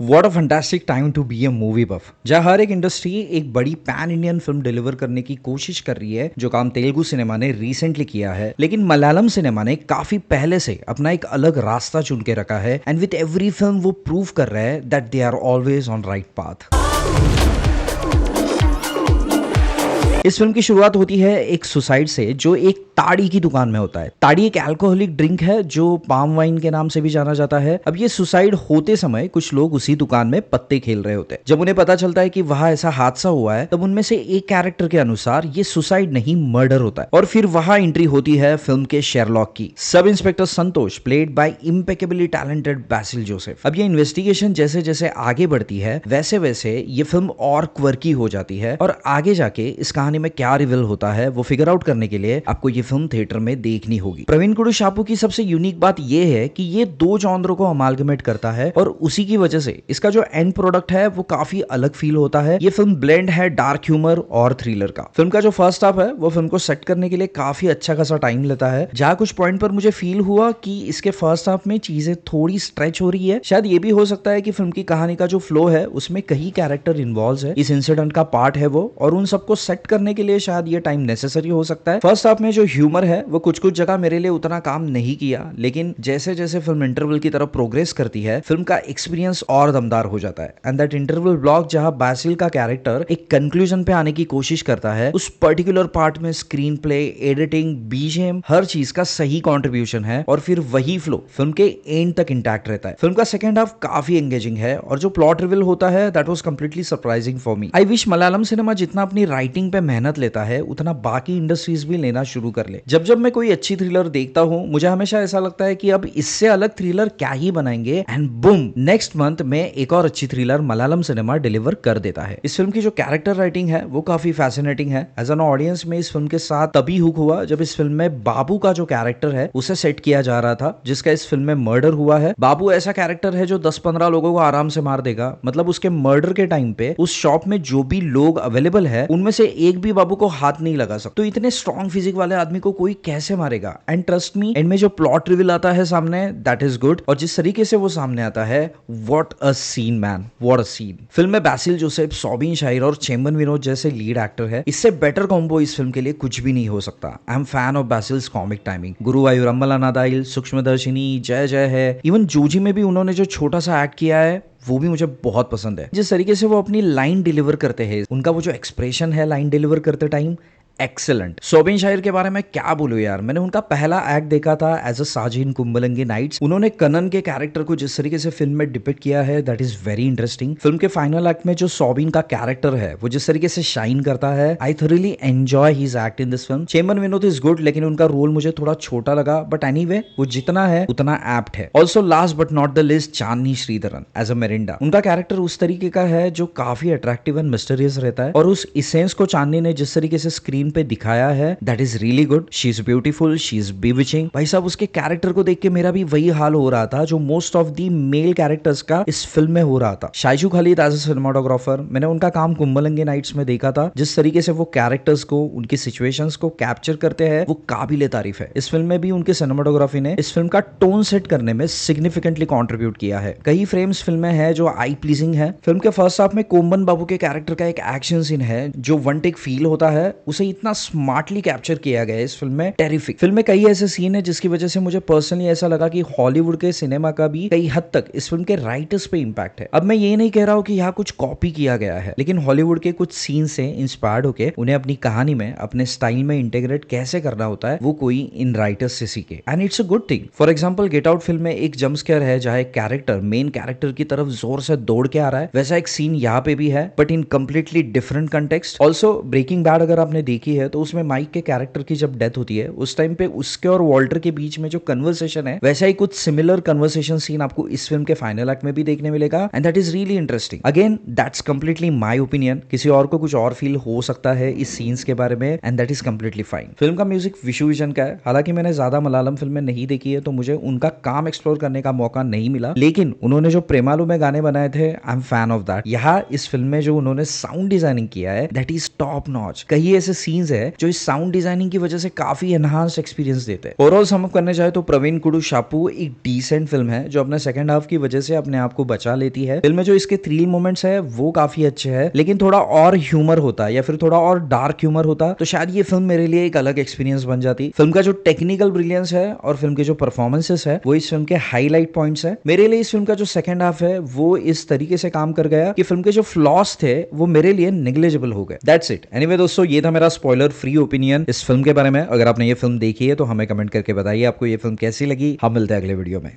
What a fantastic time to be a movie buff, जहां हर एक इंडस्ट्री एक बड़ी पैन इंडियन फिल्म डिलीवर करने की कोशिश कर रही है, जो काम तेलुगु सिनेमा ने रिसेंटली किया है। लेकिन मलयालम सिनेमा ने काफी पहले से अपना एक अलग रास्ता चुन के रखा है एंड विद एवरी फिल्म वो प्रूव कर रहा है that they are always on right path. इस फिल्म की शुरुआत होती है एक सुसाइड से जो एक ताड़ी की दुकान में होता है। ताड़ी एक अल्कोहलिक ड्रिंक है जो पाम वाइन के नाम से भी जाना जाता है। अब ये सुसाइड होते समय कुछ लोग उसी दुकान में पत्ते खेल रहे होते हैं। जब उन्हें पता चलता है कि वहां ऐसा हादसा हुआ है, तब उनमें से एक कैरेक्टर के अनुसार ये सुसाइड नहीं मर्डर होता है। और फिर वहां एंट्री होती है फिल्म के शेरलॉक की। Sub inspector Santosh played by impeccably talented बैसिल Joseph. अब ये इन्वेस्टिगेशन जैसे जैसे आगे बढ़ती है वैसे वैसे ये फिल्म और क्वर्की हो जाती है, और आगे जाके इस कहानी में क्या रिवील होता है वो फिगर आउट करने के लिए आपको ये फिल्म थिएटर में देखनी होगी। प्रवीण कुडू शापू की सबसे यूनिक बात ये है कि ये दो जॉनरों को अमालगमेट करता है, और उसी की वजह से इसका जो एंड प्रोडक्ट है वो काफी अलग फील होता है। ये फिल्म ब्लेंड है डार्क ह्यूमर और थ्रिलर का। फिल्म का जो फर्स्ट हाफ है वो फिल्म को सेट करने के लिए काफी अच्छा खासा टाइम लेता है। जहां कुछ पॉइंट पर मुझे फील हुआ कि इसके फर्स्ट हाफ में चीजें थोड़ी स्ट्रेच हो रही है। शायद ये भी हो सकता है कि फिल्म की कहानी का जो फ्लो है उसमें कई कैरेक्टर इन्वॉल्व है, इस इंसिडेंट का पार्ट है वो, और उन सबको सेट करने के लिए शायद ये टाइम नेसेसरी हो सकता है। फर्स्ट हाफ में जो ह्यूमर है वो कुछ कुछ जगह मेरे लिए उतना काम नहीं किया, लेकिन जैसे जैसे फिल्म इंटरवल की तरफ प्रोग्रेस करती है फिल्म का एक्सपीरियंस और दमदार हो जाता है। एंड दैट इंटरवल ब्लॉक जहां बैसिल का कैरेक्टर एक कंक्लूजन पे आने की कोशिश करता है, उस पर्टिकुलर पार्ट में स्क्रीन प्ले, एडिटिंग, बीजीएम, हर चीज का सही कॉन्ट्रीब्यूशन है, और फिर वही फ्लो फिल्म के एंड तक इंटैक्ट रहता है। फिल्म का सेकंड हाफ काफी एंगेजिंग है, और जो प्लॉट रिवील होता है that was completely surprising for me. I wish Malayalam cinema जितना अपनी राइटिंग पे मेहनत लेता है उतना बाकी इंडस्ट्रीज भी लेना शुरू कर ले। जब जब मैं कोई अच्छी थ्रिलर देखता हूं मुझे हमेशा ऐसा लगता है कि अब इससे अलग थ्रिलर क्या ही बनाएंगे, एंड बूम, नेक्स्ट मंथ में एक और अच्छी थ्रिलर मलयालम सिनेमा डिलीवर कर देता है। इस फिल्म की जो कैरेक्टर राइटिंग है वो काफी फैसिनेटिंग है। एज एन ऑडियंस में इस फिल्म के साथ तभी हुक हुआ जब इस फिल्म में बाबू का जो कैरेक्टर है उसे सेट किया जा रहा था, जिसका इस फिल्म में मर्डर हुआ है। बाबू ऐसा कैरेक्टर है जो 10-15 लोगों को आराम से मार देगा। मतलब उसके मर्डर के टाइम पे उस शॉप में जो भी लोग अवेलेबल है उनमें से एक भी बाबू को हाथ नहीं लगा सकता। तो इतने स्ट्रॉन्ग फिजिक वाले आदमी को कोई कैसे मारेगा? एंड ट्रस्ट मी, एंड में जो प्लॉट रिवील आता है सामने दैट इज गुड, और जिस तरीके से वो सामने आता है, what a scene man, what a scene. Film में बैसिल जोसेफ, सोबिन शाहिर और चेम्बन विनोद जैसे लीड एक्टर है। इससे बेटर कॉम्बो इस फिल्म के लिए कुछ भी नहीं हो सकता। I am fan of Basil's comic timing. Guruvayoor Ambalanadayil, Sookshmadarshini, Jaya Jaya है, इवन जूजी में भी उन्होंने जो छोटा सा एक्ट किया है वो भी मुझे बहुत पसंद है। जिस तरीके से वो अपनी लाइन डिलीवर करते हैं, उनका वो जो एक्सप्रेशन है लाइन डिलीवर करते टाइम, एक्सेलेंट। सोबिन शाहिर के बारे में क्या बोलूं यार, मैंने उनका पहला एक्ट देखा था एज अ साजिन कुंबलंगी नाइट्स। उन्होंने कनन के कैरेक्टर को जिस तरीके से फिल्म में डिपिक्ट किया है that is very interesting. Film के फाइनल एक्ट में जो सोबिन का कैरेक्टर है वो जिस तरीके से शाइन करता है, I thoroughly enjoy his act in this film. Chemban Vinod is good, लेकिन उनका रोल मुझे थोड़ा छोटा लगा, बट एनीवे वो जितना है उतना एप्ट है। Also last but not the least, Chandni Sreedharan as a मेरिंडा। उनका कैरेक्टर उस तरीके का है जो काफी अट्रैक्टिव एंड मिस्टीरियस रहता है, और उस इसेंस को चांदनी ने जिस तरीके से स्क्रीन पे दिखाया है that is really good. She is beautiful, she is bewitching. भाई साहब, उसके कैरेक्टर को देख के मेरा भी वही हाल हो रहा था जो most of the male characters का इस फिल्म में हो रहा था। शाइजू खालिद एज अ सिनेमाटोग्राफर, मैंने उनका काम कुंबलंगी नाइट्स में देखा था। जिस तरीके से वो कैरेक्टर्स को, उनकी सिचुएशंस को कैप्चर करते हैं वो काबिले तारीफ है। इस फिल्म में भी उनकी सिनेमाटोग्राफी ने इस फिल्म का टोन सेट करने में सिग्निफिकेंटली कॉन्ट्रीब्यूट किया है। कई फ्रेम्स फिल्म में है जो आई प्लीजिंग है। फिल्म के फर्स्ट हाफ में कोम्बन बाबू के कैरेक्टर का एक एक्शन सीन है जो वन टेक फील होता है, उसे इतना स्मार्टली कैप्चर किया गया है इस फिल्म में, टेरिफिक। फिल्म में कई ऐसे सीन है जिसकी वजह से मुझे पर्सनली ऐसा लगा कि हॉलीवुड के सिनेमा का भी कई हद तक इस फिल्म के राइटर्स पे इंपैक्ट है। अब मैं ये नहीं कह रहा हूं कि यहाँ कुछ कॉपी किया गया है, लेकिन हॉलीवुड के कुछ सीन से इंस्पायर्ड होकर उन्हें अपनी कहानी में, अपने स्टाइल में इंटीग्रेट कैसे करना होता है वो कोई इन राइटर्स से सीखे, and it's a good thing. For example, get out film में एक जंप स्केयर है जहां एक कैरेक्टर मेन कैरेक्टर की तरफ जोर से दौड़ के आ रहा है, वैसा एक सीन यहाँ पे भी है, but in completely different context. Also breaking bad अगर आपने देखी है तो उसमें माइक के कैरेक्टर की जब डेथ होती है उस टाइम पे उसके और वॉल्टर के बीच में जो कन्वर्सेशन है, वैसा ही कुछ सिमिलर कन्वर्सेशन सीन आपको इस फिल्म के फाइनल एक्ट में भी देखने मिलेगा, and that is really interesting. Again that's completely my opinion, किसी और को कुछ और फील हो सकता है इस सीन्स के बारे में, and that is completely fine. Film का म्यूजिक विशु विजन का है। हालांकि मैंने ज्यादा मलयालम फिल्में नहीं देखी है तो मुझे उनका काम एक्सप्लोर करने का मौका नहीं मिला, लेकिन उन्होंने जो प्रेमालू में गाने बनाए थे, आई एम फैन ऑफ दैट। यहाँ इस फिल्म में जो उन्होंने साउंड डिजाइनिंग किया है दैट इज टॉप नॉच। कई ऐसे सीन सीन्स है जो इस साउंड डिजाइनिंग की वजह से काफी एनहांस एक्सपीरियंस देते हैं। ओवरऑल सम अप करने जाए तो प्रवीण कुडू शापू एक डिसेंट फिल्म है जो अपने सेकंड हाफ की वजह से अपने आप को बचा लेती है। फिल्म में जो इसके थ्रिल मोमेंट्स है वो काफी अच्छे हैं, लेकिन थोड़ा और ह्यूमर होता या फिर थोड़ा और डार्क ह्यूमर होता तो शायद ये फिल्म मेरे लिए एक अलग एक्सपीरियंस बन जाती। फिल्म का जो टेक्निकल ब्रिलियंस है और फिल्म के जो परफॉर्मेंसेस है वो इस फिल्म के हाईलाइट पॉइंट्स है। मेरे लिए इस फिल्म का जो सेकंड हाफ है वो इस तरीके से काम कर गया कि फिल्म के जो फ्लॉस थे वो मेरे लिए नेग्लिजिबल हो गए। That's it. एनीवे दोस्तों, ये था मेरा स्पॉइलर फ्री ओपिनियन इस फिल्म के बारे में। अगर आपने ये फिल्म देखी है तो हमें कमेंट करके बताइए आपको ये फिल्म कैसी लगी। हम मिलते हैं अगले वीडियो में।